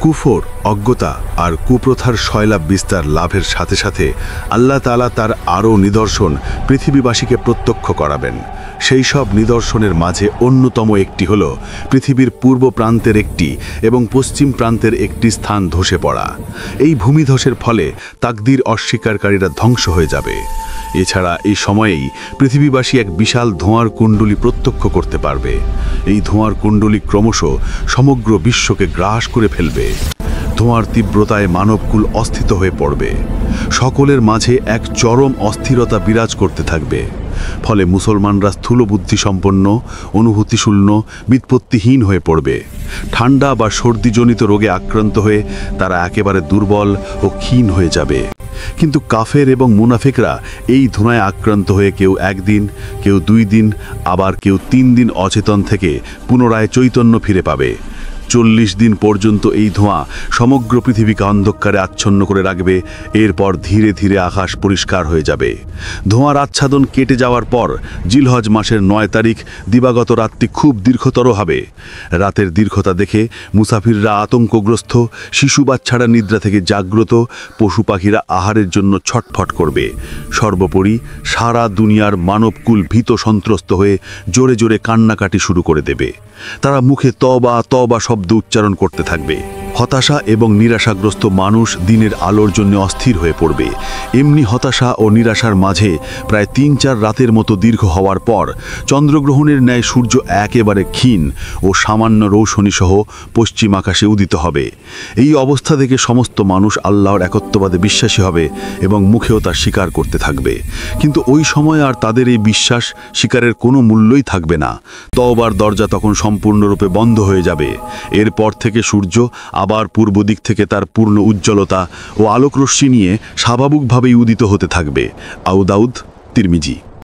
কুফর, অজ্ঞতা আর কুপ্রথার শয়লাভ বিস্তার লাভের সাথে সাথে আল্লাহ তাআলা তার আরও নিদর্শন পৃথিবীবাসীকে প্রত্যক্ষ করাবেন। সেই সব নিদর্শনের মাঝে অন্যতম একটি হল পৃথিবীর পূর্ব প্রান্তের একটি এবং পশ্চিম প্রান্তের একটি স্থান ধসে পড়া। এই ভূমিধসের ফলে তাকদীর অস্বীকারীরা ধ্বংস হয়ে যাবে। এছাড়া এই সময়েই পৃথিবীবাসী এক বিশাল ধোঁয়ার কুণ্ডলী প্রত্যক্ষ করতে পারবে। এই ধোঁয়ার কুণ্ডলী ক্রমশ সমগ্র বিশ্বকে গ্রাস করে ফেলবে। ধোঁয়ার তীব্রতায় মানবকুল অস্থিত হয়ে পড়বে। সকলের মাঝে এক চরম অস্থিরতা বিরাজ করতে থাকবে। ফলে মুসলমানরা স্থূল বুদ্ধিসম্পন্ন, অনুভূতিশূন্য, বিৎপত্তিহীন হয়ে পড়বে। ঠান্ডা বা সর্দিজনিত রোগে আক্রান্ত হয়ে তারা একেবারে দুর্বল ও ক্ষীণ হয়ে যাবে। কিন্তু কাফের এবং মুনাফিকরা এই ধোঁয়ায় আক্রান্ত হয়ে কেউ একদিন, কেউ 2 দিন, আবার কেউ 3 দিন অচেতন থেকে পুনরায় চৈতন্য ফিরে পাবে। 40 দিন পর্যন্ত এই ধোঁয়া সমগ্র পৃথিবীকে অন্ধকারে আচ্ছন্ন করে রাখবে। এরপর ধীরে ধীরে আকাশ পরিষ্কার হয়ে যাবে। ধোঁয়ার আচ্ছাদন কেটে যাওয়ার পর জিলহজ মাসের 9 তারিখ দিবাগত রাতটি খুব দীর্ঘতর হবে। রাতের দীর্ঘতা দেখে মুসাফিররা আতঙ্কগ্রস্ত, শিশু বাচ্চারা নিদ্রা থেকে জাগ্রত, পশু পাখিরা আহারের জন্য ছটফট করবে। সর্বোপরি সারা দুনিয়ার মানবকুল ভীত সন্ত্রস্ত হয়ে জোরে জোরে কান্নাকাটি শুরু করে দেবে। তারা মুখে তওবা তওবা শব্দ উচ্চারণ করতে থাকবে। হতাশা এবং নিরাশাগ্রস্ত মানুষ দিনের আলোর জন্য অস্থির হয়ে পড়বে। এমনি হতাশা ও নিরাশার মাঝে প্রায় 3-4 রাতের মতো দীর্ঘ হওয়ার পর চন্দ্রগ্রহণের ন্যায় সূর্য একেবারে ক্ষীণ ও সামান্য রৌশনী সহ পশ্চিম আকাশে উদিত হবে। এই অবস্থা থেকে সমস্ত মানুষ আল্লাহর একত্ববাদে বিশ্বাসী হবে এবং মুখেও তা স্বীকার করতে থাকবে। কিন্তু ওই সময় আর তাদের এই বিশ্বাস স্বীকারের কোনো মূল্যই থাকবে না। তওবার দরজা তখন সম্পূর্ণরূপে বন্ধ হয়ে যাবে। এরপর থেকে সূর্য আবার পূর্ব দিক থেকে তার পূর্ণ উজ্জ্বলতা ও আলোকরশ্মি নিয়ে স্বাভাবিকভাবেই উদিত হতে থাকবে। আবু দাউদ, তিরমিজি।